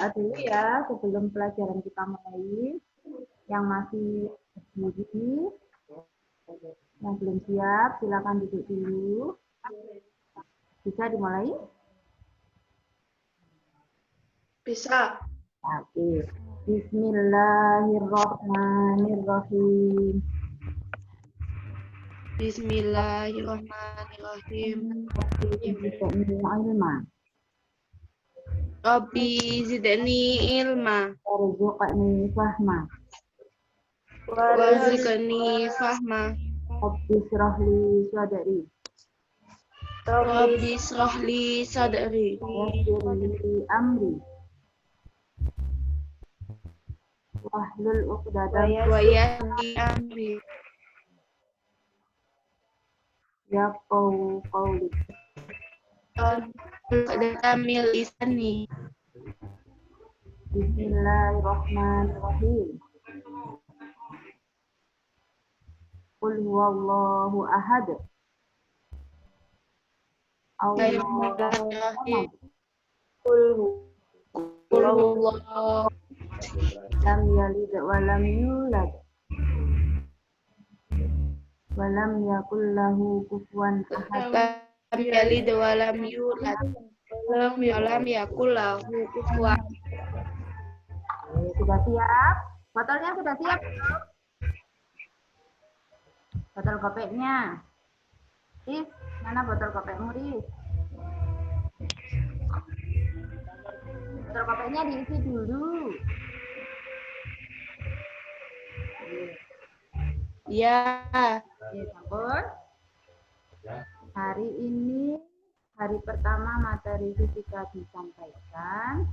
Dulu ya, sebelum pelajaran kita mulai, yang masih berdiri, yang belum siap, silakan duduk dulu. Bisa dimulai? Bisa. Oke. Bismillahirrahmanirrahim. Bismillahirrahmanirrahim. Ilma. Rabbi zidni ilma. Warzuqni fahma. Warzuqni fahma. Rabbi syrahli sadri. Rabbi shrahli sadri. Yassir li amri. Wahlul uqdatam Wa yassir amri. yafqahu qawli. Tamil lisani. Bismillahirrahmanirrahim. Qul huwallahu ahad. Allahu Bismillahirrahmanirrahim. samad. Qul huwallahu Lam yalid wa lam yulad. Wa lam yakul lahu kufuwan ahad. lam yalid wa lam yulad. Lam yakul lahu kufuwan. Sudah siap? Botolnya sudah siap? Botol kopeknya. Riz, mana botol kopekmu, Riz? Botol kopeknya diisi dulu. Ya. Oke, campur. Hari ini, hari pertama materi fisika disampaikan.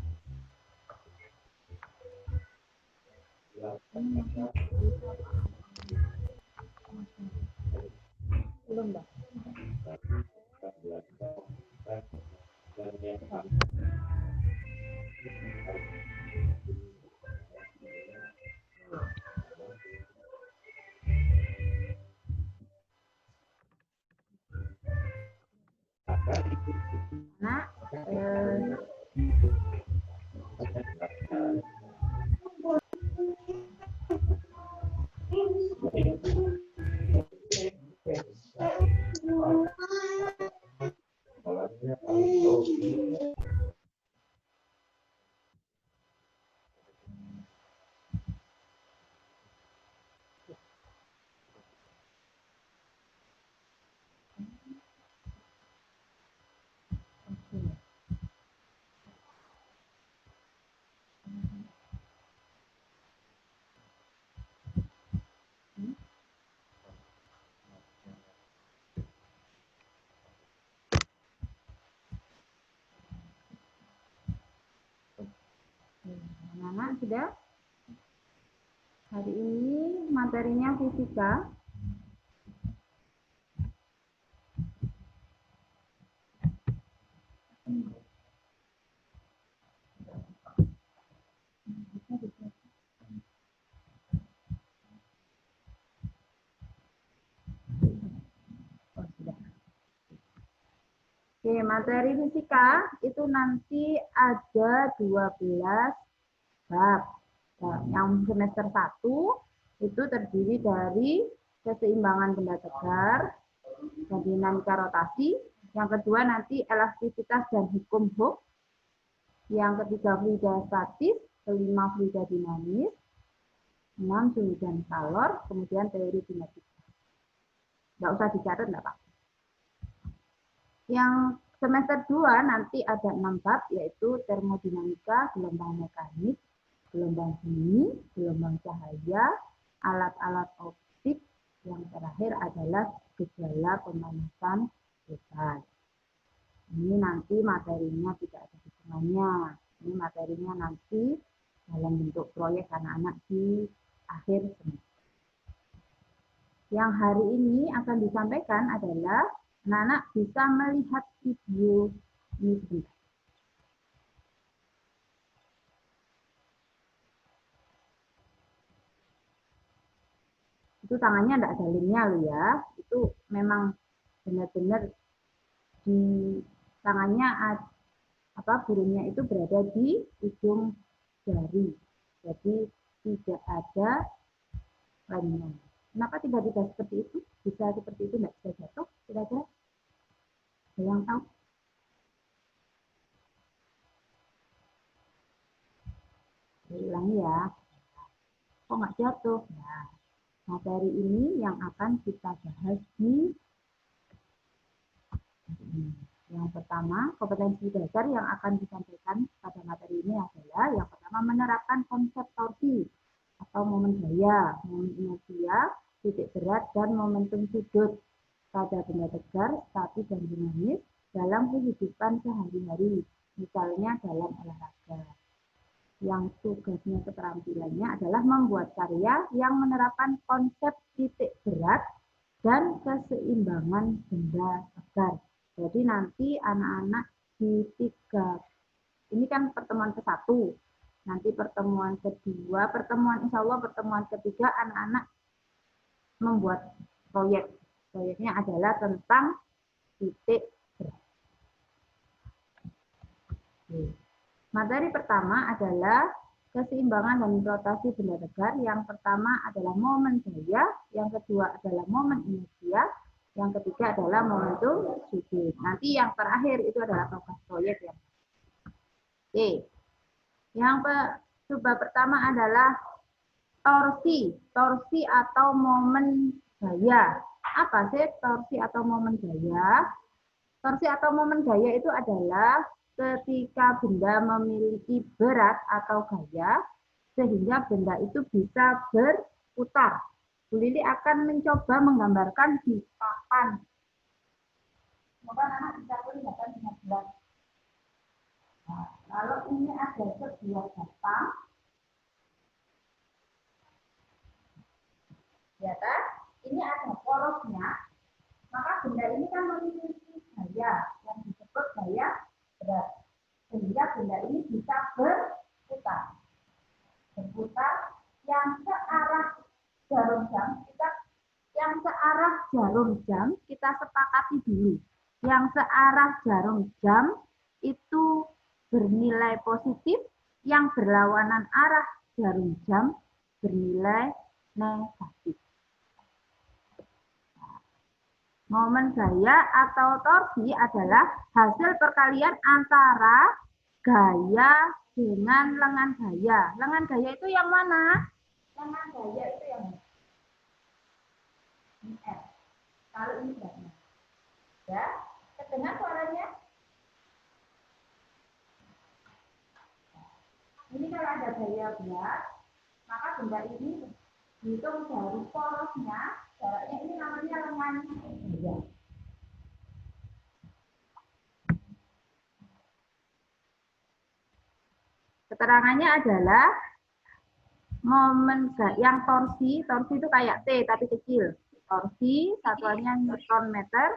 Belum, Mbak? Nah, anak-anak sudah? Hari ini materinya fisika. Oke, materi fisika itu nanti ada 12 bab. Nah, yang semester 1 itu terdiri dari keseimbangan benda tegar dan dinamika rotasi. Yang kedua nanti elastisitas dan hukum Hooke. Yang ketiga fluida statis, kelima fluida dinamis, 6 suhu dan kalor, kemudian teori kinetika. Nggak usah dicatat, nggak Pak. Yang semester 2 nanti ada 6 bab, yaitu termodinamika, gelombang mekanik, gelombang bumi, gelombang cahaya, alat-alat optik, yang terakhir adalah gejala pemanasan global. Ini nanti materinya tidak ada hitungannya. Ini materinya nanti dalam bentuk proyek anak-anak di akhir semester. Yang hari ini akan disampaikan adalah anak-anak bisa melihat video ini sebentar. Itu tangannya tidak ada lemnya loh ya. Itu memang benar-benar di tangannya burungnya itu berada di ujung jari. Jadi tidak ada lainnya. Kenapa tiba-tiba seperti itu? Bisa seperti itu, tidak bisa jatuh? Kira-kira ada yang tahu? Ulangi ya. Kok nggak jatuh? Nah, materi ini yang akan kita bahas di yang pertama, kompetensi dasar yang akan disampaikan pada materi ini adalah yang pertama menerapkan konsep torsi atau momen gaya, momen inersia, titik berat, dan momentum sudut pada benda tegar, statis, dan dinamis dalam kehidupan sehari-hari, misalnya dalam olahraga. Yang tugasnya keterampilannya adalah membuat karya yang menerapkan konsep titik berat dan keseimbangan benda tegar. Jadi nanti anak-anak di 3, ini kan pertemuan ke-1, nanti pertemuan kedua, insya Allah pertemuan ketiga anak-anak membuat proyek. Proyeknya adalah tentang titik berat. Materi pertama adalah keseimbangan dan rotasi benda tegar. Yang pertama adalah momen gaya, yang kedua adalah momen inersia, yang ketiga adalah momentum sudut. Nanti yang terakhir itu adalah tugas proyek ya. Oke. Yang coba pertama adalah torsi. Torsi atau momen gaya. Apa sih torsi atau momen gaya? Torsi atau momen gaya itu adalah ketika benda memiliki berat atau gaya sehingga benda itu bisa berputar. Bu Lili akan mencoba menggambarkan di papan. Semoga anak bisa kelihatan dengan jelas. Nah, kalau ini ada sebuah batang, ya kan? Ini ada porosnya, maka benda ini kan memiliki gaya yang disebut gaya berat, sehingga benda ini bisa berputar yang searah jarum jam kita sepakati dulu. Yang searah jarum jam itu bernilai positif, yang berlawanan arah jarum jam bernilai negatif. Momen gaya atau torsi adalah hasil perkalian antara gaya dengan lengan gaya. Lengan gaya itu yang mana? Lengan gaya itu yang ini F. Kalau ini berapa? Ya, kedengar suaranya? Ini kalau ada gaya berat, maka benda ini dihitung dari porosnya, jaraknya ini namanya lengan gaya. Keterangannya adalah momen yang torsi itu kayak T tapi kecil. Torsi satuannya Newton meter,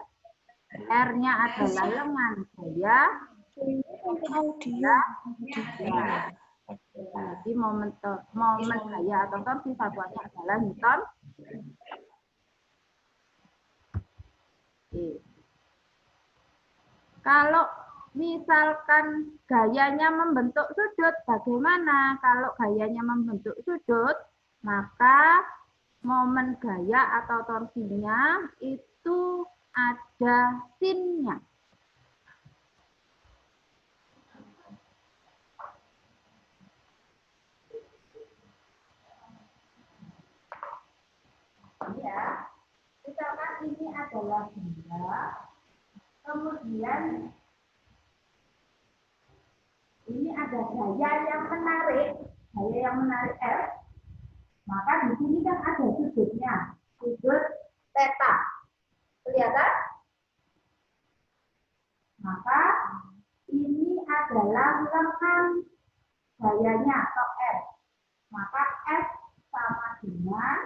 R-nya adalah lengan gaya. Ya. Jadi momen gaya atau torsi satuannya adalah Newton. Oke. Kalau misalkan gayanya membentuk sudut, bagaimana? Kalau gayanya membentuk sudut, maka momen gaya atau torsinya itu ada sinnya. Ya, misalkan ini adalah benda, kemudian ini ada gaya yang menarik F, maka di sini kan ada sudutnya, sudut theta, kelihatan? Maka ini adalah lengan gayanya atau F, maka F sama dengan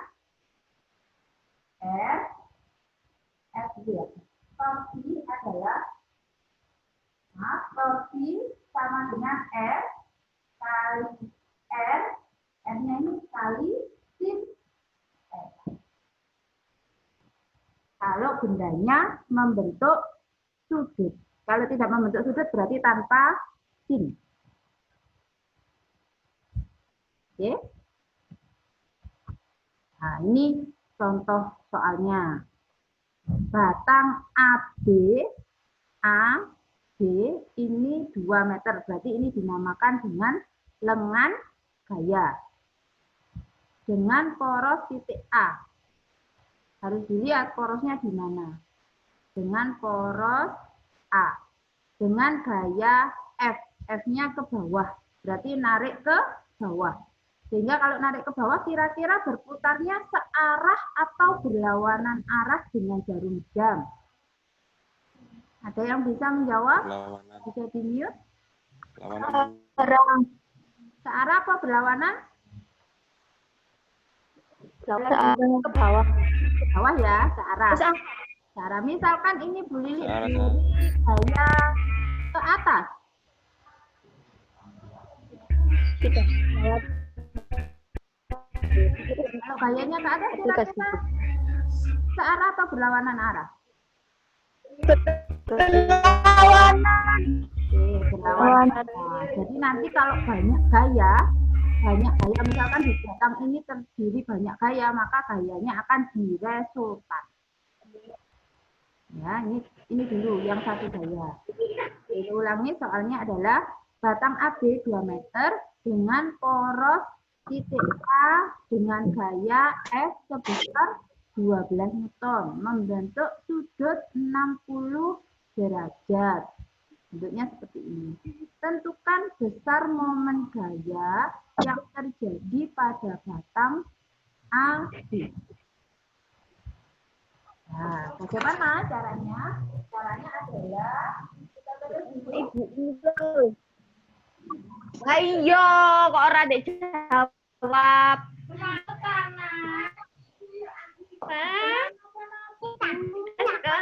F dia. Torsi adalah torsi sama dengan F kali R, R-nya ini kali sin F. Kalau bendanya membentuk sudut. Kalau tidak membentuk sudut berarti tanpa sin. Oke. Nah, ini contoh soalnya. Batang AB, A, B ini 2 meter. Berarti ini dinamakan dengan lengan gaya. Dengan poros titik A. Harus dilihat porosnya di mana. Dengan poros A. Dengan gaya F. F-nya ke bawah. Berarti narik ke bawah. Sehingga kalau narik ke bawah kira-kira berputarnya searah atau berlawanan arah dengan jarum jam. Ada yang bisa menjawab? Berlawanan. Bisa di-mute? Berlawanan. Searah apa berlawanan? Searah ke bawah. Ke bawah ya, searah. Searah. Misalkan ini Bu Lili Searah. gaya ke atas. Tidak. Kalau gayanya ke atas kira-kira searah atau berlawanan arah? Berlawanan. Oke, berlawanan. Nah, jadi nanti kalau banyak gaya misalkan di batang ini terdiri banyak gaya, maka gayanya akan diresultan. Ya, ini dulu yang satu gaya. Ini ulangi soalnya adalah batang AB 2 meter dengan poros titik A dengan gaya F sebesar 12 Newton membentuk sudut 60 derajat. Bentuknya seperti ini. Tentukan besar momen gaya yang terjadi pada batang AB. Nah, bagaimana caranya? Caranya adalah kita tulis Ibu itu. Ayo, kok ora dijawab? Sekolah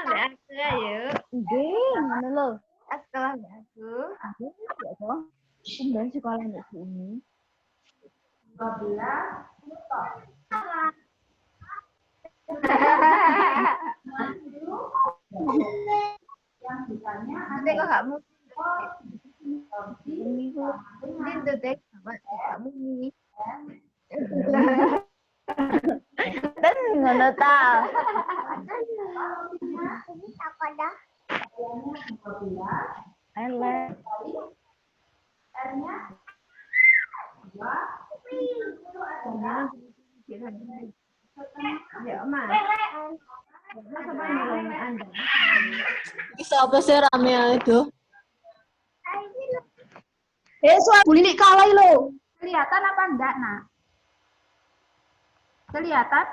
mbak aku ayo. Nggih, ngono lho. Sekolah mbak aku. Nggih, ya toh. Kemudian sekolah mbak sini. 12 Newton. Yang ditanya Nanti kok kamu ini ini dedek sama kamu ini. Dan ngono ta. Ini apa dah? Ele. R-nya 2. Ya, Mas. Bisa apa sih rame itu? Suara Bu Lili kalah lo. Kelihatan apa enggak, Nak? Kelihatan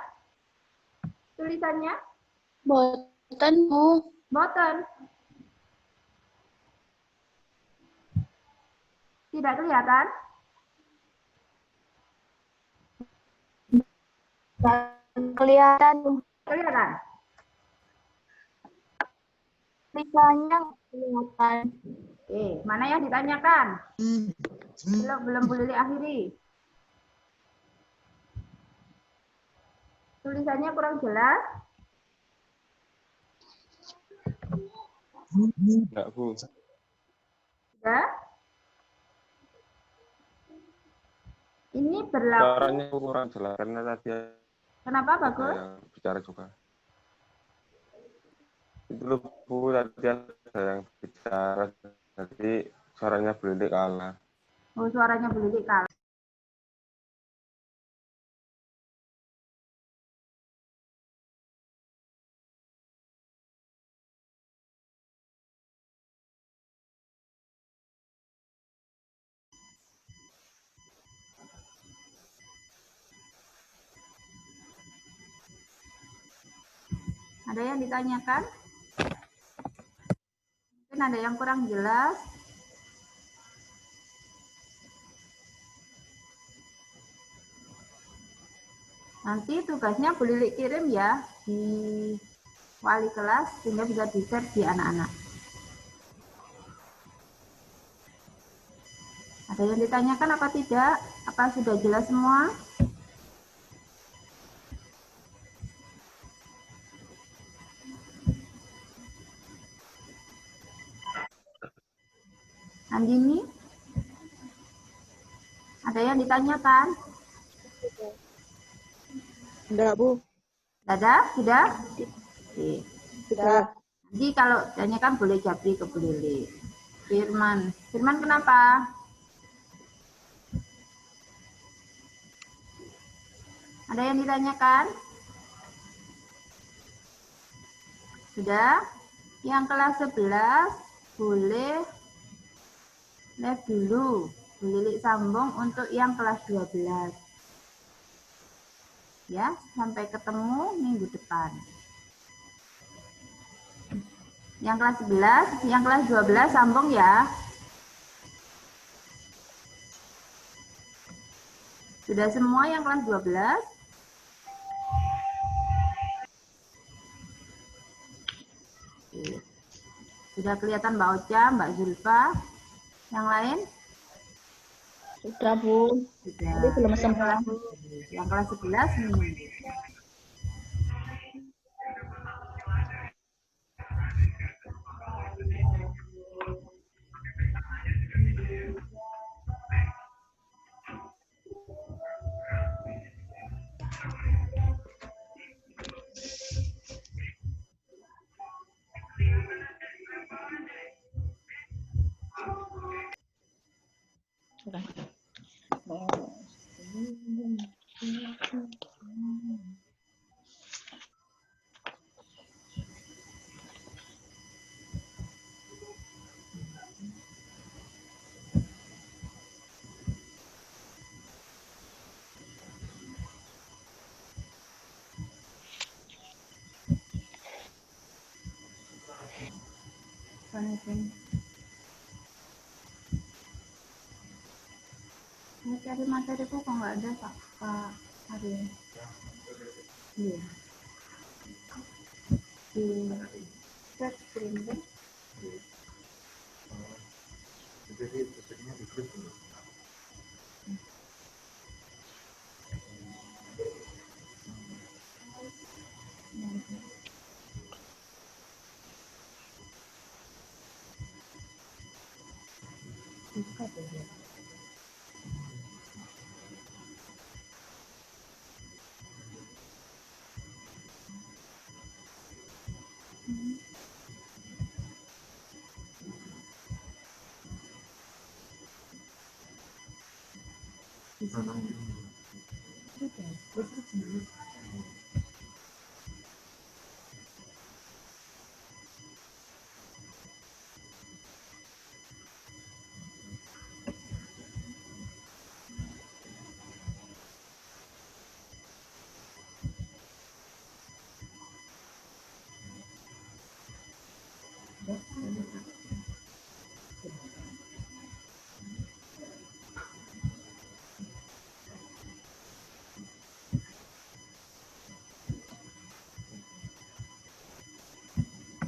tulisannya? Boten Bu. Boten. Tidak kelihatan? Kelihatan Kelihatan. tulisannya kelihatan. Mana yang ditanyakan? Belum boleh diakhiri. Tulisannya kurang jelas? Enggak, Bu. Sudah? Ini berlaku. Suaranya kurang jelas karena tadi Kenapa, ada Bagus? yang bicara juga. Itu loh, Bu, tadi ada yang bicara, jadi suaranya Bu Lili kalah. Oh, suaranya Bu Lili kalah. Ada yang ditanyakan? Mungkin ada yang kurang jelas. Nanti tugasnya Bu Lili kirim ya di wali kelas sehingga bisa di-share di anak-anak. Ada yang ditanyakan apa tidak? Apa sudah jelas semua? Andini? Ada yang ditanyakan? Enggak, Bu. Ada? Sudah? Oke. Sudah. Jadi kalau tanyakan boleh Jabri ke Bu Lili. Firman. Firman kenapa? Ada yang ditanyakan? Sudah? Yang kelas 11 boleh live dulu. Bu Lili sambung untuk yang kelas 12. Ya, sampai ketemu minggu depan. Yang kelas 11, yang kelas 12 sambung ya. Sudah semua yang kelas 12? Oke. Sudah kelihatan Mbak Ocha, Mbak Zulfa. Yang lain? Sudah, Bu. Sudah. Tapi belum semua. Yang kelas 11 nih. Sudah. Ini cari materiku kok nggak ada, Pak Ari. Iya. Di chat screen deh. Jadi sebenarnya di grup ini. Buka deh.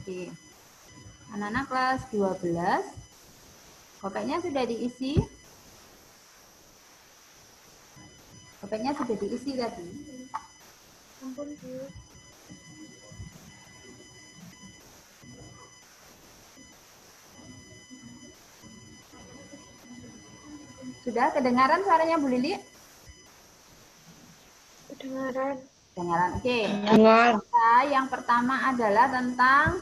Oke. Anak-anak kelas 12, kopeknya sudah diisi? Kopeknya sudah diisi tadi? Ampun, Bu. Sudah kedengaran suaranya Bu Lili? Kedengaran. Kedengaran. Oke. Dengar. Yang pertama adalah tentang,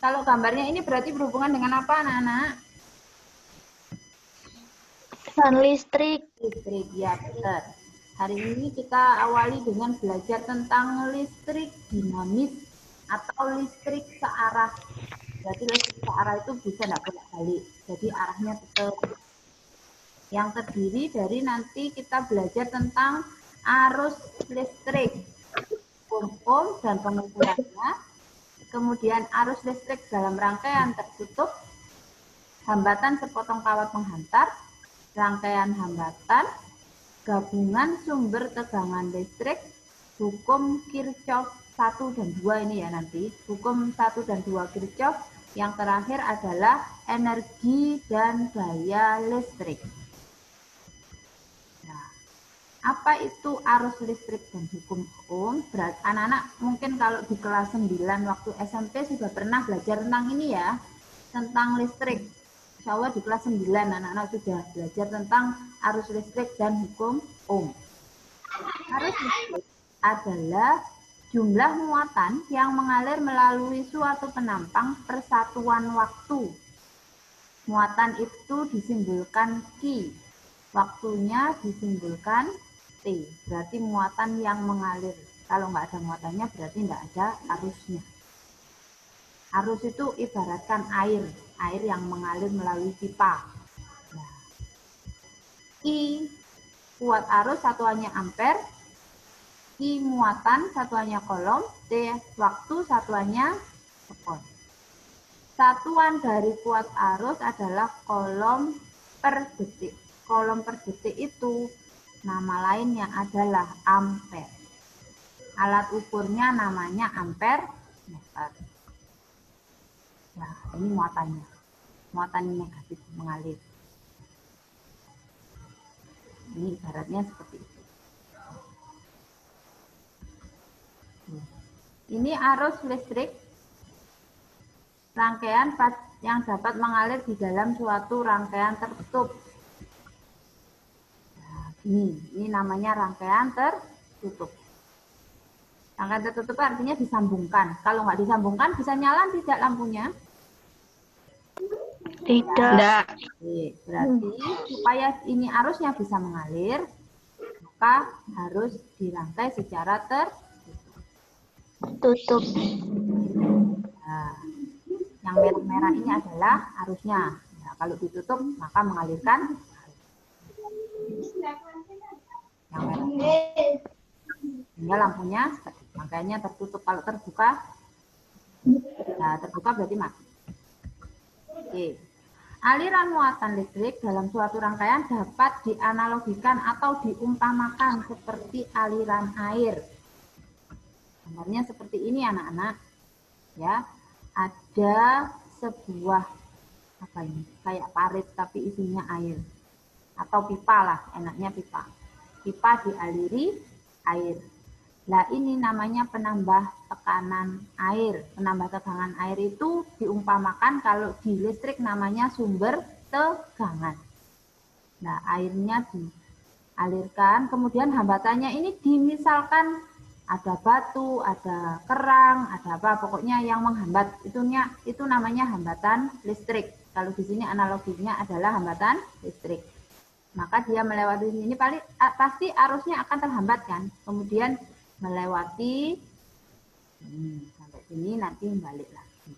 kalau gambarnya ini berarti berhubungan dengan apa anak-anak? Fan listrik. Listrik, ya benar. Hari ini kita awali dengan belajar tentang listrik dinamis atau listrik searah. Berarti listrik searah itu bisa tidak bolak-balik, jadi arahnya tetap. Yang terdiri dari nanti kita belajar tentang arus listrik, ohm dan pengukurannya, kemudian arus listrik dalam rangkaian tertutup, hambatan sepotong kawat penghantar, rangkaian hambatan, gabungan sumber tegangan listrik, hukum Kirchhoff 1 dan 2 ini ya nanti, hukum 1 dan 2 Kirchhoff, yang terakhir adalah energi dan daya listrik. Nah, apa itu arus listrik dan hukum Ohm? Berat anak-anak mungkin kalau di kelas 9 waktu SMP sudah pernah belajar tentang ini ya, tentang listrik. Insya Allah di kelas 9 anak-anak sudah belajar tentang arus listrik dan hukum Ohm. Arus listrik adalah jumlah muatan yang mengalir melalui suatu penampang persatuan waktu. Muatan itu disimbolkan Q, waktunya disimbolkan T. Berarti muatan yang mengalir. Kalau nggak ada muatannya berarti nggak ada arusnya. Arus itu ibaratkan air yang mengalir melalui pipa. Nah, I kuat arus satuannya ampere, I muatan satuannya kolom, T waktu satuannya sekon. Satuan dari kuat arus adalah kolom per detik. Kolom per detik itu nama lainnya adalah ampere. Alat ukurnya namanya ampere meter. Nah, ini muatannya. Muatan negatif mengalir. Ini ibaratnya seperti itu. Ini arus listrik rangkaian yang dapat mengalir di dalam suatu rangkaian tertutup. Nah, ini namanya rangkaian tertutup. Rangkaian tertutup artinya disambungkan. Kalau nggak disambungkan bisa nyala tidak lampunya? Tidak. Berarti supaya ini arusnya bisa mengalir, maka harus dirangkai secara Tutup. Nah, yang merah-merah ini adalah arusnya. Nah, kalau ditutup maka mengalirkan yang merah. Sehingga lampunya makanya tertutup. Kalau terbuka, nah terbuka berarti mati. Oke. Aliran muatan listrik dalam suatu rangkaian dapat dianalogikan atau diumpamakan seperti aliran air. Gambarnya seperti ini anak-anak. Ya, ada sebuah apa ini? Kayak parit tapi isinya air. Atau pipa lah, enaknya pipa. Pipa dialiri air. Nah, ini namanya penambah tekanan air. Penambah tekanan air itu diumpamakan kalau di listrik namanya sumber tegangan. Nah, airnya dialirkan, kemudian hambatannya ini dimisalkan ada batu, ada kerang, ada apa, pokoknya yang menghambat. Itu namanya hambatan listrik. Kalau di sini analoginya adalah hambatan listrik. Maka dia melewati ini pasti arusnya akan terhambat kan. Kemudian melewati sampai sini nanti balik lagi.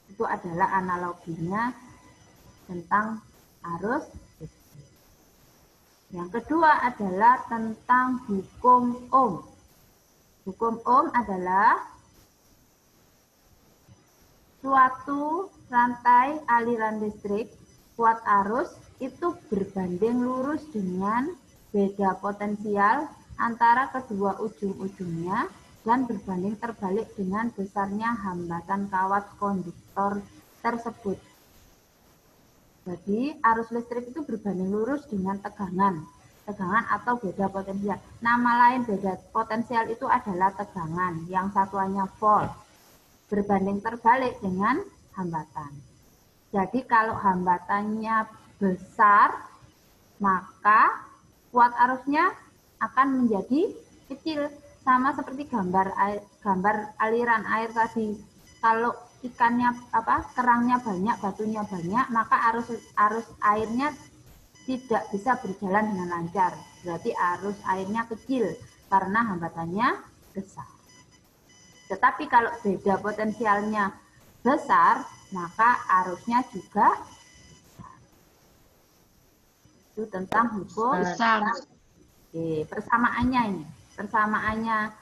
Itu adalah analoginya tentang arus listrik. Yang kedua adalah tentang hukum Ohm. Hukum Ohm adalah suatu rantai aliran listrik kuat arus itu berbanding lurus dengan beda potensial antara kedua ujung-ujungnya dan berbanding terbalik dengan besarnya hambatan kawat konduktor tersebut. Jadi arus listrik itu berbanding lurus dengan tegangan atau beda potensial. Nama lain beda potensial itu adalah tegangan, yang satuannya volt. Berbanding terbalik dengan hambatan. Jadi kalau hambatannya besar, maka kuat arusnya akan menjadi kecil, sama seperti gambar aliran air tadi. Kalau ikannya kerangnya banyak, batunya banyak, maka arus airnya tidak bisa berjalan dengan lancar. Berarti arus airnya kecil karena hambatannya besar. Tetapi kalau beda potensialnya besar, maka arusnya juga besar. Itu tentang hukum besar. Oke, persamaannya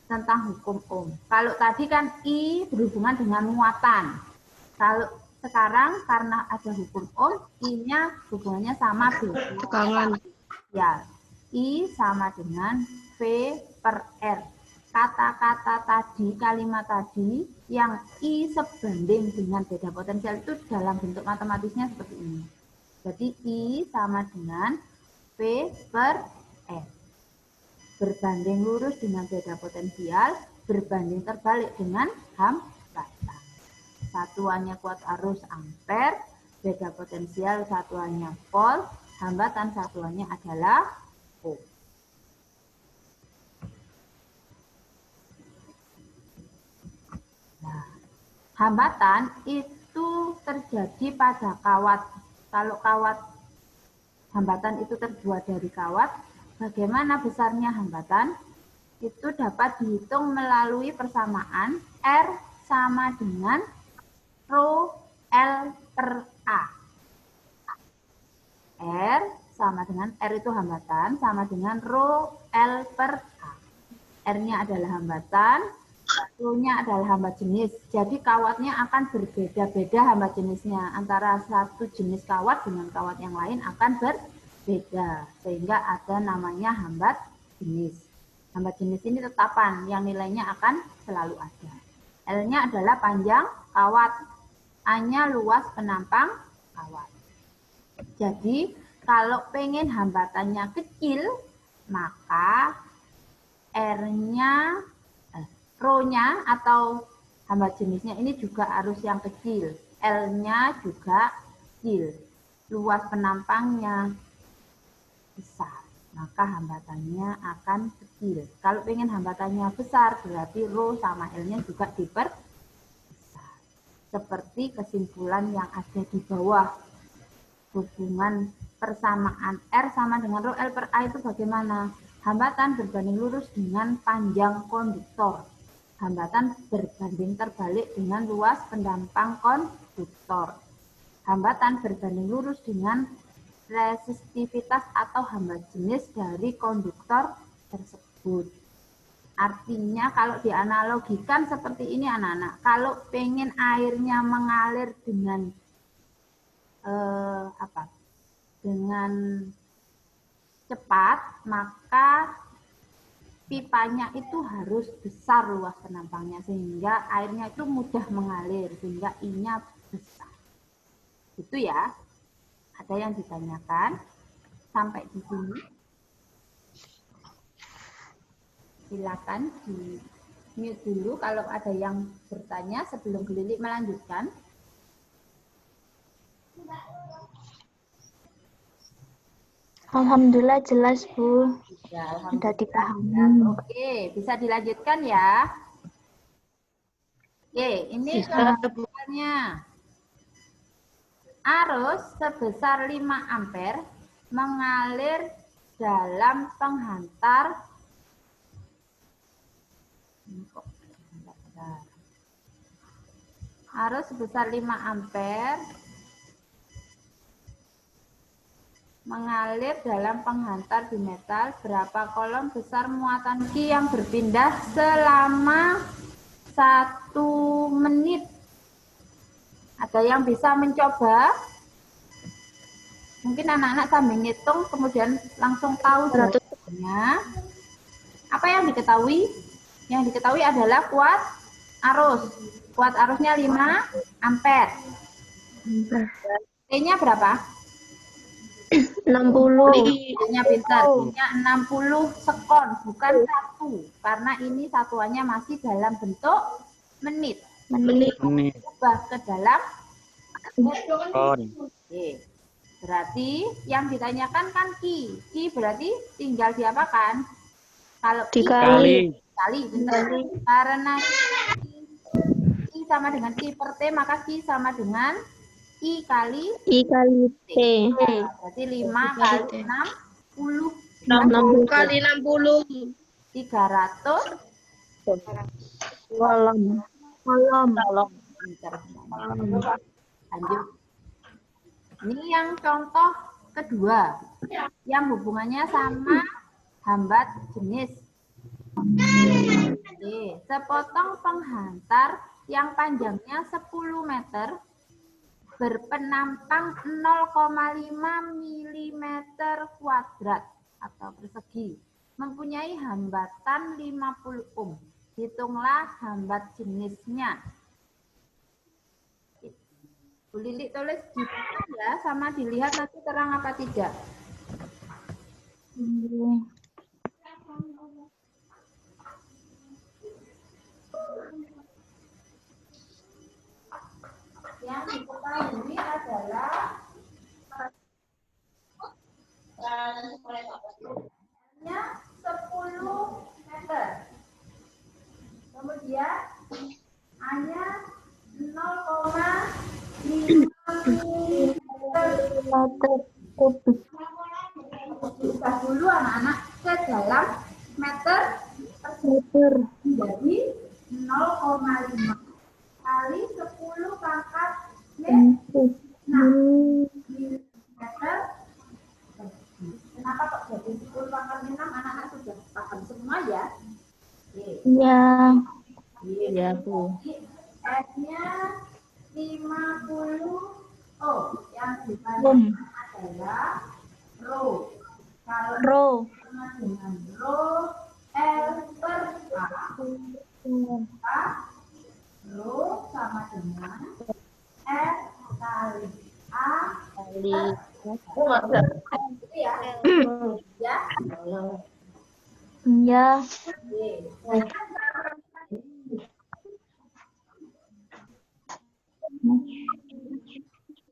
tentang hukum Ohm. Kalau tadi kan I berhubungan dengan muatan. Kalau sekarang karena ada hukum Ohm, I-nya hubungannya sama tegangan. Ya, I sama dengan V per R. Kata-kata tadi, kalimat tadi yang I sebanding dengan beda potensial itu dalam bentuk matematisnya seperti ini. Jadi I sama dengan V per R. Berbanding lurus dengan beda potensial, berbanding terbalik dengan hambatan. Satuannya kuat arus ampere, beda potensial satuannya volt, hambatan satuannya adalah ohm. Nah, hambatan itu terjadi pada kawat. Kalau kawat, hambatan itu terbuat dari kawat, bagaimana besarnya hambatan? Itu dapat dihitung melalui persamaan R sama dengan Rho L per A. R sama dengan, R itu hambatan, sama dengan Rho L per A. R-nya adalah hambatan, Rho-nya adalah hambat jenis. Jadi kawatnya akan berbeda-beda hambat jenisnya. Antara satu jenis kawat dengan kawat yang lain akan berbeda. Sehingga ada namanya hambat jenis. Hambat jenis ini tetapan yang nilainya akan selalu ada. L-nya adalah panjang kawat. A-nya luas penampang kawat. Jadi kalau pengen hambatannya kecil, maka R-nya, Rho-nya atau hambat jenisnya ini juga harus yang kecil. L-nya juga kecil. Luas penampangnya besar, maka hambatannya akan kecil. Kalau pengen hambatannya besar, berarti Rho sama L-nya juga diperbesar. Seperti kesimpulan yang ada di bawah. Hubungan persamaan R sama dengan Rho L per A itu bagaimana? Hambatan berbanding lurus dengan panjang konduktor. Hambatan berbanding terbalik dengan luas pendampang konduktor. Hambatan berbanding lurus dengan resistivitas atau hambat jenis dari konduktor tersebut. Artinya kalau dianalogikan seperti ini anak-anak, kalau pengen airnya mengalir dengan dengan cepat, maka pipanya itu harus besar luas penampangnya sehingga airnya itu mudah mengalir, sehingga I-nya besar. Itu ya. Ada yang ditanyakan sampai di sini? Silakan di mute dulu kalau ada yang bertanya sebelum Gelilik melanjutkan. Alhamdulillah jelas, Bu. Ya, Sudah dipahami. Oke, bisa dilanjutkan ya. Oke, ini contohnya. Arus sebesar 5 ampere mengalir dalam penghantar arus sebesar 5 ampere mengalir dalam penghantar bimetal. Berapa kolom besar muatan Q yang berpindah selama 1 menit? Ada yang bisa mencoba? Mungkin anak-anak sambil ngitung kemudian langsung tahu jawabannya. Apa yang diketahui? Yang diketahui adalah kuat arus. Kuat arusnya 5 ampere. T-nya berapa? 60. T-nya pintar. T-nya 60 sekon, bukan 1. Karena ini satuannya masih dalam bentuk menit. Menit. Ubah ke dalam Kon. Oke. Berarti yang ditanyakan kan Q. Q berarti tinggal diapakan? Kalau Dikali. Kali, benar. Karena I sama dengan Q per T, maka Q sama dengan I kali I kali T. berarti 5 kali 60. 60 Kali 60. 300. kolom. Pintar. Lanjut. Ini yang contoh kedua. Yang hubungannya sama hambat jenis. Oke, sepotong penghantar yang panjangnya 10 meter berpenampang 0,5 mm kuadrat atau persegi, mempunyai hambatan 50 ohm. Hitunglah hambat jenisnya. Bu Lili tulis di depan ya, sama dilihat nanti terang apa tidak. ini adalah hanya 10 meter. Kemudian hanya 0,5 ubah dulu anak-anak ke dalam meter jadi 0,5 kali 10 pangkat meter. Kenapa kok jadi 10 pangkat 6? Anak-anak sudah paham semua ya? Ya. Iya, Bu. S-nya 50. Oh, yang depannya adalah rho. Kalau Ro. sama dengan rho L per A. Rho sama dengan F kali A Kali. gitu ya. Ya. Ya. Oke.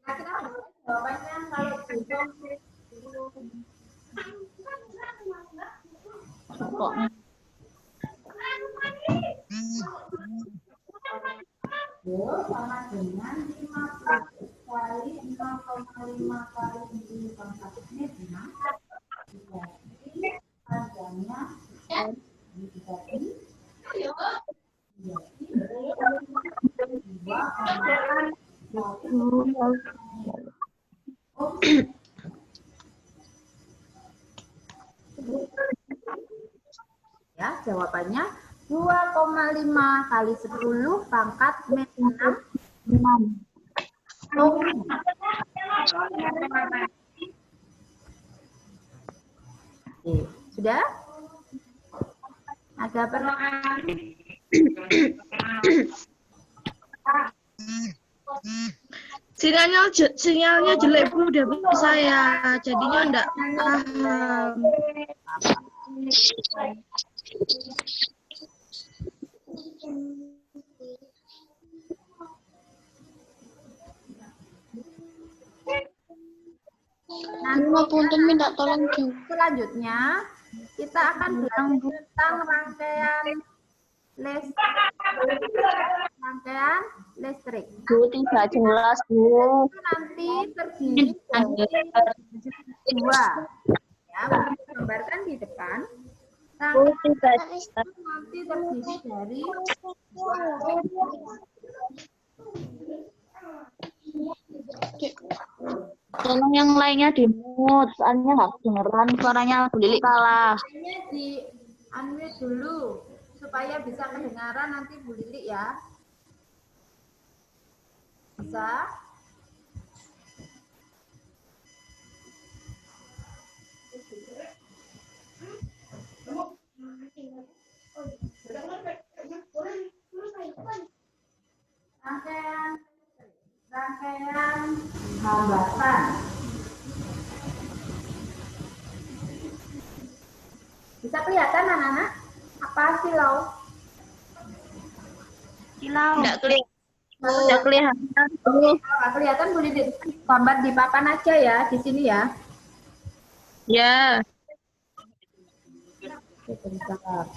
Kira-kira jawabannya kalau belum sama dengan 50 kali 0,5 kali 10 pangkat meter. Jadi panjangnya dikali 2,1. Ya, jawabannya 2,5 kali 10 pangkat meter 6. Oke, sudah? Ada pertanyaan? Sinyalnya jelek Bu, udah saya jadinya enggak paham. Nanti minta tolong juga. Selanjutnya kita akan belajar tentang rangkaian listrik. Bu, tidak jelas Bu. Itu nanti terdiri dari 2. Ya, Bunda gambarkan di depan. Bu, tidak Rangkaian itu nanti terdiri dari tolong yang lainnya di-mute, soalnya nggak kedengeran suaranya Bu Lili kalah. ini di unmute dulu supaya bisa kedengaran nanti Bu Lili ya. Bisa? Rangkaian hambatan. Bisa kelihatan anak-anak? Apa silau? Silau. Nggak kelihatan. Kalau nggak kelihatan boleh gambar di papan aja ya, di sini ya. Ya. Sebentar.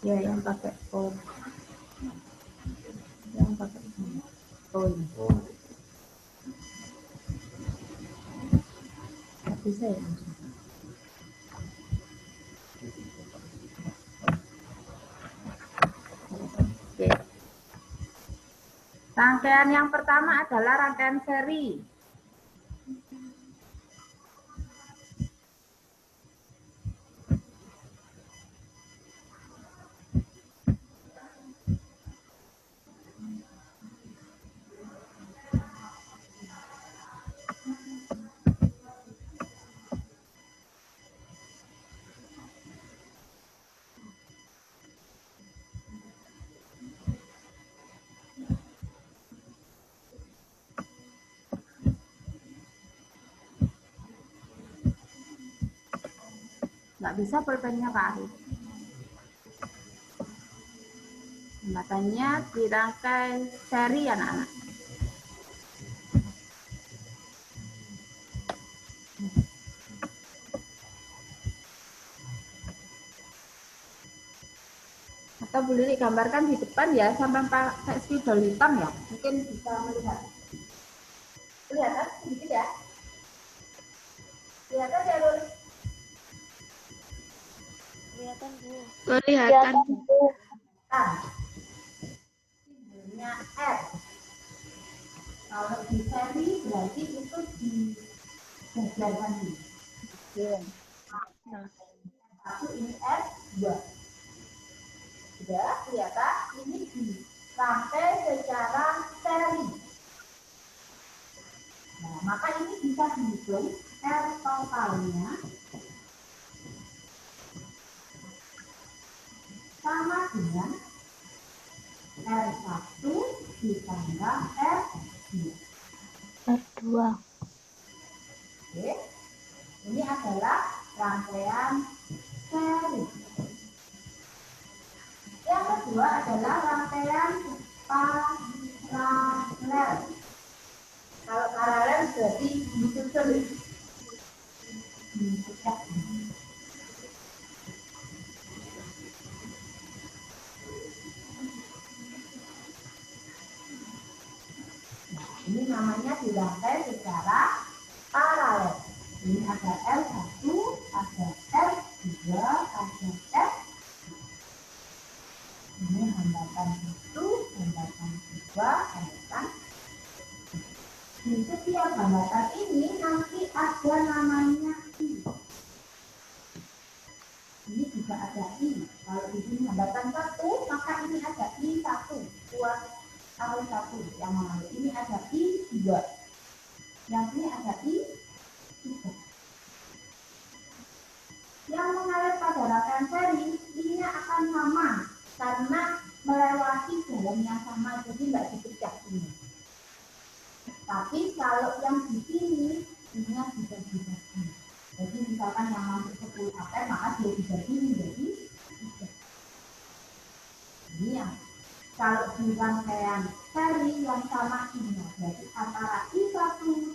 Ya, yang pakai phone. Yang pakai phone. Nggak bisa ya? Oke. Rangkaian yang pertama adalah rangkaian seri. Nggak bisa pulpennya Kak Arif. Hambatannya dirangkai seri anak-anak. Atau Bu Lili gambarkan di depan ya, sampai pakai spidol hitam ya. Mungkin bisa melihat. Kelihatan sedikit ya. Kelihatan ya, Lul? Kelihatan, Bu. Kelihatan. Nah, simbolnya R. Kalau di seri berarti itu di jajaran ini. Satu ini R, dua. Sudah kelihatan ini dirangkai secara seri. Nah, maka ini bisa dihitung R totalnya sama dengan R1 ditambah R2. R2. Oke. Ini adalah rangkaian seri. Yang kedua adalah rangkaian paralel. Kalau paralel berarti disusun. Ini namanya dirangkai secara paralel. Ini ada L1, ada L2, ada F. Ini hambatan 1, hambatan 2, hambatan. Di setiap hambatan ini nanti ada namanya I. Ini juga ada I. Kalau di sini hambatan 1, maka ini ada I1. Buat arus 1 yang mengalir. Ini ada I2. Yang ini ada I3. Yang mengalir pada rangkaian seri, ini akan sama karena melewati jalan yang sama, jadi nggak dipecah ini. Tapi kalau yang di sini, ini bisa dibagi. Jadi misalkan yang masuk 10 ampere, maka dia dibagi menjadi 3. Ini yang kalau di rangkaian seri yang sama ini, jadi antara I1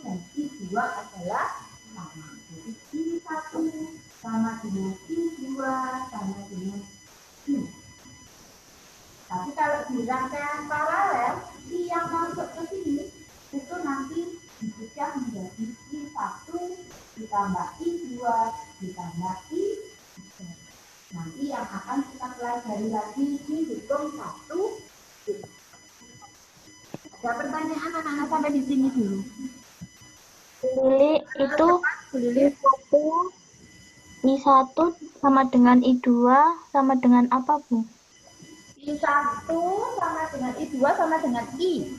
dan I2 adalah sama. Jadi I1 sama dengan I2 sama dengan I. Tapi kalau di rangkaian paralel, I yang masuk ke sini itu nanti dipecah menjadi I1 ditambah I2 ditambah I3. Nanti yang akan kita pelajari lagi ini hitung 1. Ada pertanyaan anak-anak sampai di sini dulu. Lili itu I1 sama dengan I2 sama dengan apa, Bu? I1 sama dengan I2 sama dengan I.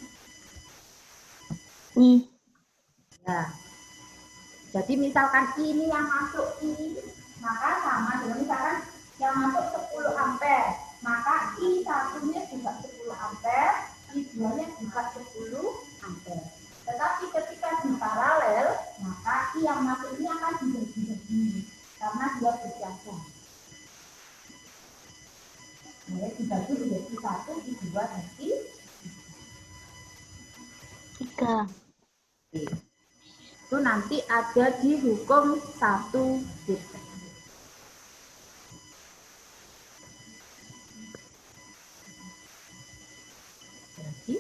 I. Nah, jadi misalkan ini yang masuk I, maka sama dengan misalkan yang masuk 10 ampere, maka I1-nya juga 10 ampere, I2-nya juga 10 ampere. Tetapi ketika di paralel, maka I yang masuk ini akan dibagi-bagi karena dia berjangkauan. Nah, dibagi menjadi 1, I2, dan I3. Itu nanti ada di hukum 1 bit. Jadi,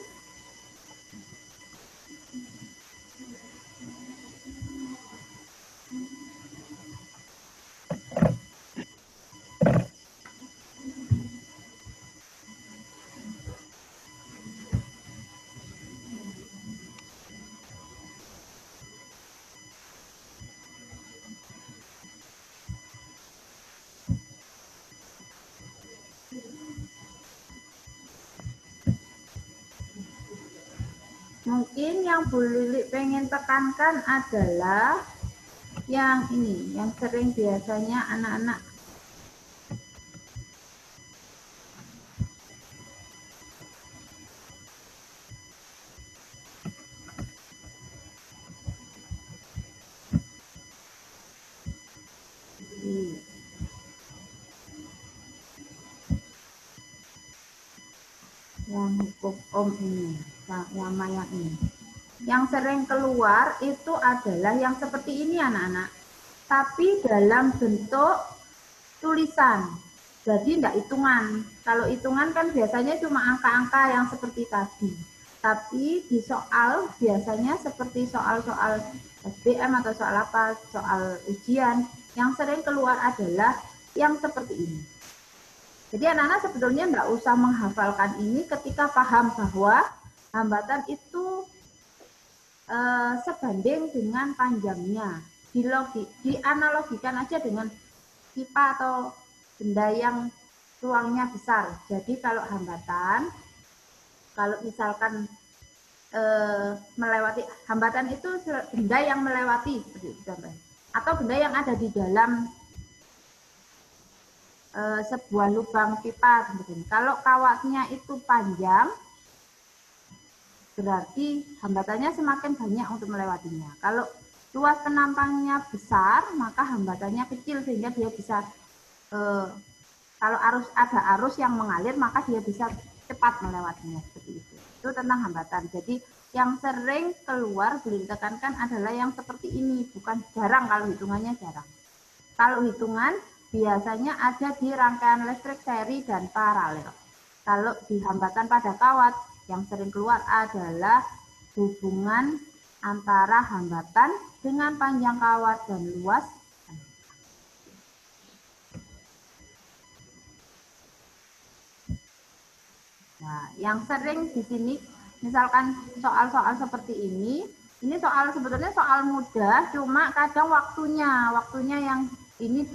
mungkin yang Bu Lili pengen tekankan adalah yang ini, yang sering biasanya anak-anak yang hukum Ohm ini, sama yang ini. Yang sering keluar itu adalah yang seperti ini anak-anak, tapi dalam bentuk tulisan. Jadi tidak hitungan. Kalau hitungan kan biasanya cuma angka-angka yang seperti tadi. Tapi di soal biasanya seperti soal-soal SBM atau soal apa, soal ujian, yang sering keluar adalah yang seperti ini. Jadi anak-anak sebetulnya tidak usah menghafalkan ini ketika paham bahwa hambatan itu sebanding dengan panjangnya. Dianalogikan aja dengan pipa atau benda yang ruangnya besar. Jadi kalau hambatan, kalau misalkan melewati, hambatan itu benda yang melewati, atau benda yang ada di dalam sebuah lubang pipa. Kalau kawatnya itu panjang, berarti hambatannya semakin banyak untuk melewatinya. Kalau luas penampangnya besar, maka hambatannya kecil sehingga dia bisa kalau ada arus yang mengalir, maka dia bisa cepat melewatinya seperti itu. Itu tentang hambatan. jadi yang sering keluar boleh ditekankan adalah yang seperti ini, bukan jarang. Kalau hitungannya jarang. Kalau hitungan biasanya ada di rangkaian listrik seri dan paralel. Kalau di hambatan pada kawat, yang sering keluar adalah hubungan antara hambatan dengan panjang kawat dan luas. Nah, yang sering di sini, misalkan soal-soal seperti ini soal sebetulnya soal mudah, cuma kadang waktunya yang ini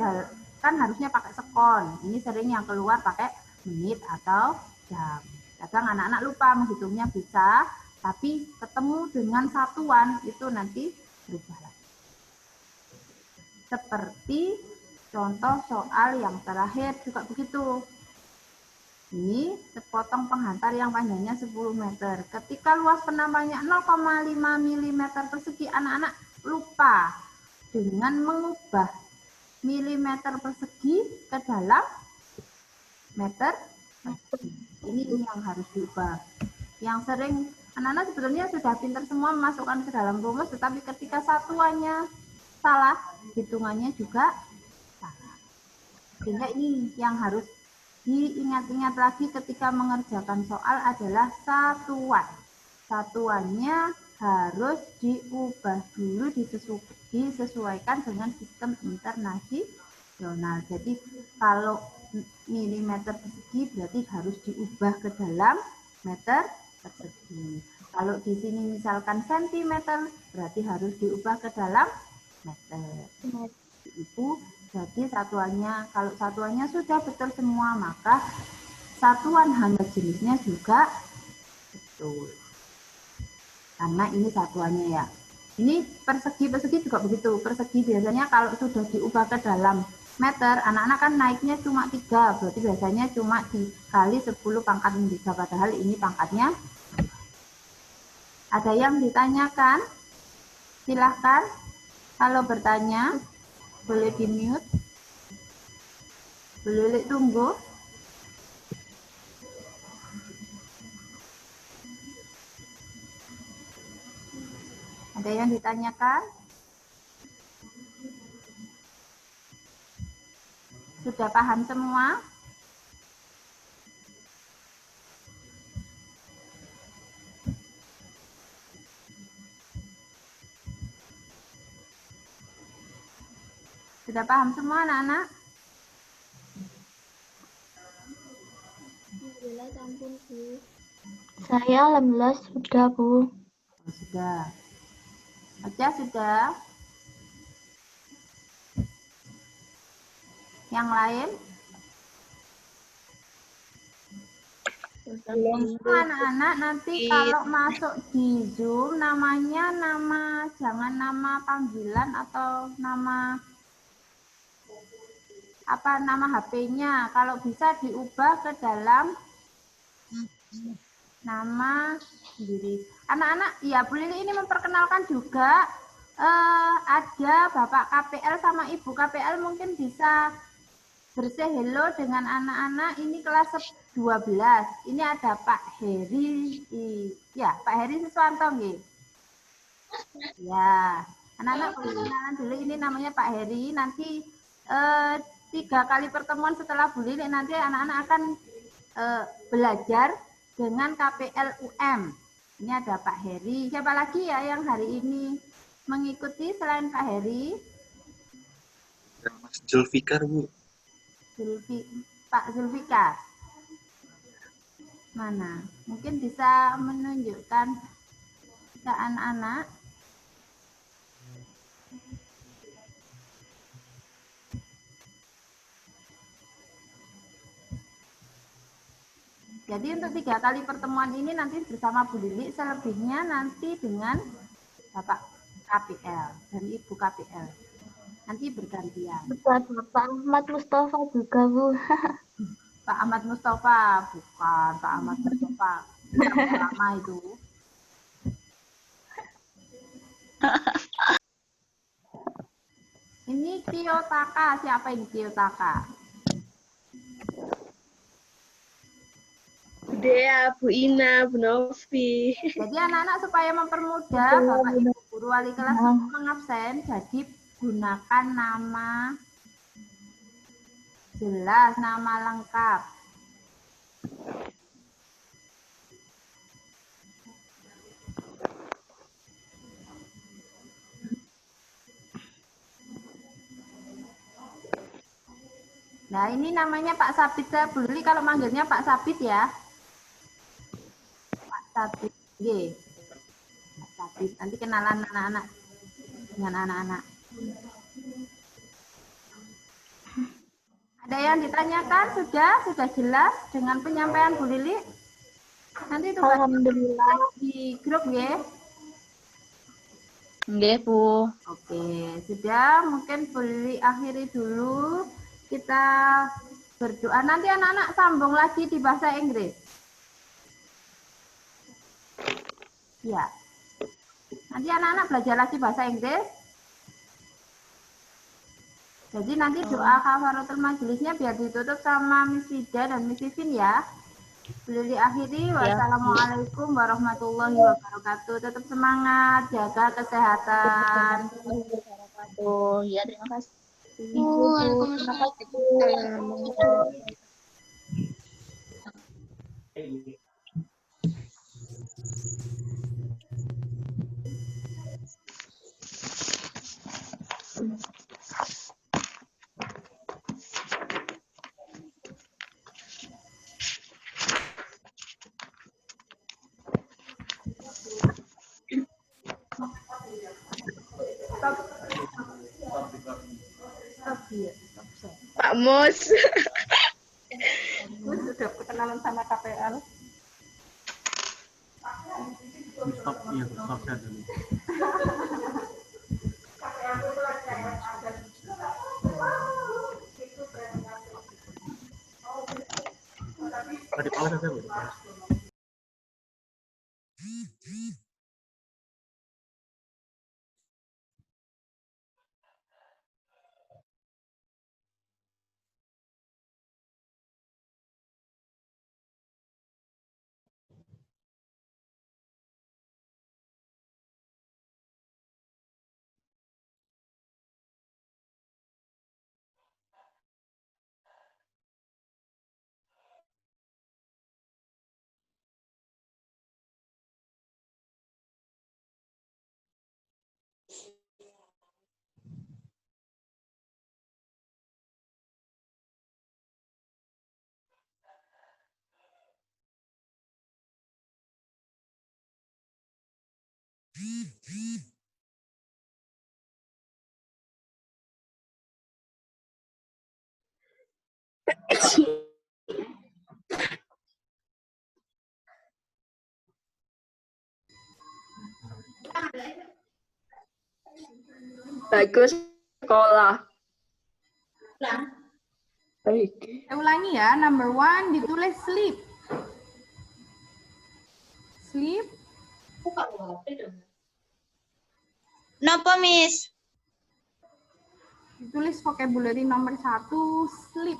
kan harusnya pakai sekon. Ini sering yang keluar pakai menit atau jam. Kadang anak-anak lupa menghitungnya bisa, tapi ketemu dengan satuan itu nanti berubah lagi. Seperti contoh soal yang terakhir juga begitu. Ini sepotong penghantar yang panjangnya 10 meter. Ketika luas penampangnya 0,5 mm persegi, anak-anak lupa dengan mengubah milimeter persegi ke dalam meter persegi. Ini yang harus diubah. Yang sering anak-anak sebetulnya sudah pintar semua memasukkan ke dalam rumus, tetapi ketika satuannya salah, hitungannya juga salah. Sehingga ini yang harus diingat-ingat lagi ketika mengerjakan soal adalah satuan. Satuannya harus diubah dulu, disesuaikan dengan sistem internasional. Jadi kalau milimeter persegi berarti harus diubah ke dalam meter persegi. Kalau di sini misalkan sentimeter berarti harus diubah ke dalam meter. Itu jadi satuannya, kalau satuannya sudah betul semua, maka satuan hambat jenisnya juga betul. Karena ini satuannya ya. Ini persegi juga begitu. Persegi biasanya kalau sudah diubah ke dalam meter, anak-anak kan naiknya cuma 3, berarti biasanya cuma dikali 10 pangkat 3, padahal ini pangkatnya. Ada yang ditanyakan? Silahkan. Kalau bertanya, boleh di-mute. Boleh tunggu. Ada yang ditanyakan? Sudah paham semua? Sudah paham semua anak-anak? Saya alhamdulillah sudah, Bu. Oh, sudah. Aja sudah. Yang lain? Anak-anak nanti kalau masuk di Zoom namanya jangan nama panggilan atau nama HP-nya. Kalau bisa diubah ke dalam nama sendiri. Anak-anak, ya Bu Lili ini memperkenalkan juga ada Bapak KPL sama Ibu KPL, mungkin bisa bersih hello dengan anak-anak ini kelas 12. Ini ada Pak Heri. Ya, Pak Heri Siswanto nggih. Ya, anak-anak boleh kenalan dulu. Ini namanya Pak Heri. Nanti 3 kali pertemuan setelah Bu Lili nanti anak-anak akan belajar dengan KPL UM. Ini ada Pak Heri. Siapa lagi ya yang hari ini mengikuti selain Pak Heri? Mas Zulfikar, Bu. Pak Zulfikar. Mana? Mungkin bisa menunjukkan ke anak-anak. Jadi untuk 3 kali pertemuan ini nanti bersama Bu Lili, selebihnya nanti dengan Bapak KPL dan Ibu KPL. Nanti bergantian. Bapak Ahmad Mustafa juga, Bu. Pak Ahmad Mustafa, bukan Pak Ahmad Mustafa. Yang lama itu. Ini Kiyotaka, siapa ini Kiyotaka? Dea, Bu Ina, Bu Novi. Jadi anak-anak supaya mempermudah Bapak Ibu guru wali kelas mengabsen, jadi gunakan nama jelas, nama lengkap. Nah ini namanya Pak Sabit, saya beli kalau manggilnya Pak Sabit ya. Pak Sabit, G. Pak Sabit. Nanti kenalan anak-anak dengan anak-anak. Ada yang ditanyakan? Sudah jelas dengan penyampaian Bu Lili? Nanti tugas Alhamdulillah. di grup ya. Nggih, Bu. Oke, sudah mungkin Bu Lili akhiri dulu. Kita berdoa. Nanti anak-anak sambung lagi di bahasa Inggris. Ya. Nanti anak-anak belajar lagi bahasa Inggris. Jadi nanti doa kafaratul majelisnya biar ditutup sama Miss Vida dan Miss Vivin ya. Boleh diakhiri. Wassalamualaikum warahmatullahi wabarakatuh. Tetap semangat, jaga kesehatan. Ya, terima kasih. Pak Mos. Sudah kenalan sama KPL. Stop, iya, stop saya dulu. Tadi pause saya, Bu. Bagus sekolah. Baik. Saya ulangi ya, number 1 ditulis sleep. Sleep. Napa, Miss? Tulis vocabulary nomor 1, sleep.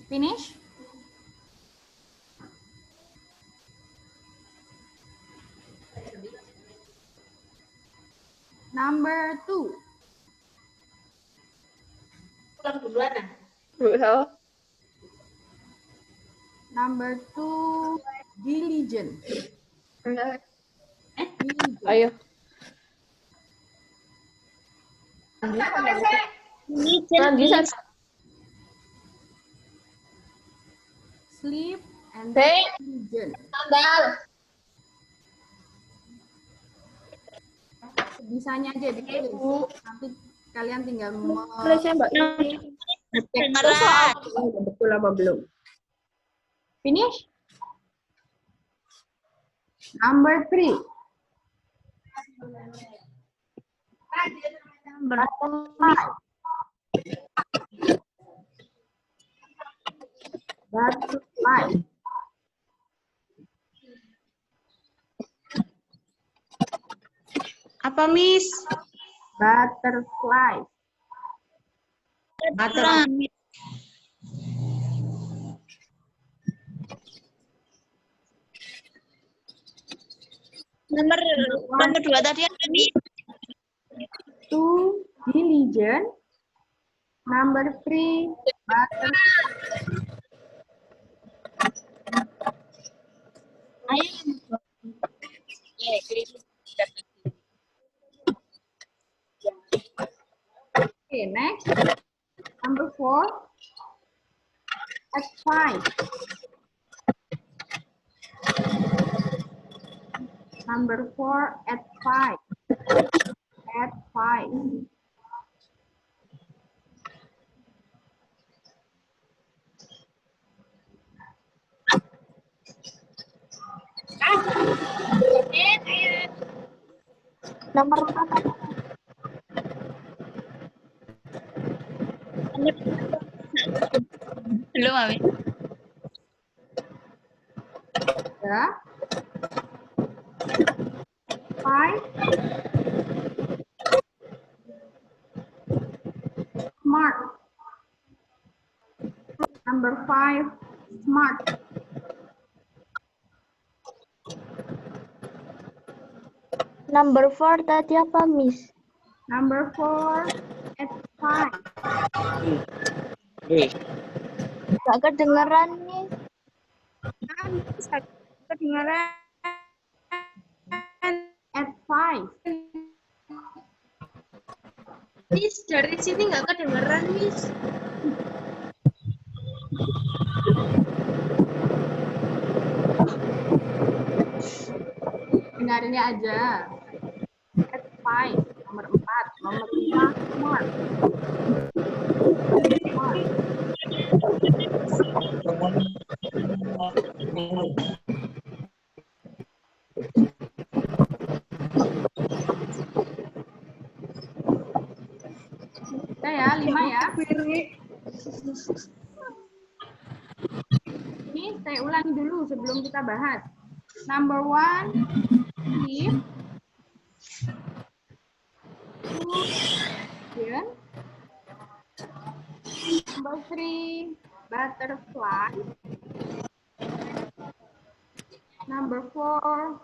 Finish? Number 2. Number 2, diligent. Diligent. Ayo. Sleep and diligent. Bisanya aja ditulis. Nanti kalian tinggal Betul apa belum? finish. Number 3. Number 5. Butterfly. Apa, Miss? Butterfly. Butterfly. Nomor 2 tadi apa nih? 2, diligent. Number 3, butterfly. Okay, next. Number 4, at 5. Number 4, at 5. At 5. Nomor 4. Belum, Ami. Ya. 5. Smart. Number 5, smart. Number 4 tadi apa, Miss? Number 4, at 5. Gak kedengeran, Miss. Kedengaran. At 5. Miss, dari sini nggak kedengeran, Miss. Dengarinnya aja. At 5. Nomor 4. Nomor 5, smart. Smart. Udah ya, 5 ya. Ini saya ulangi dulu sebelum kita bahas. Number 1, sleep. 2, diligent. Number 3, butterfly. Number 4,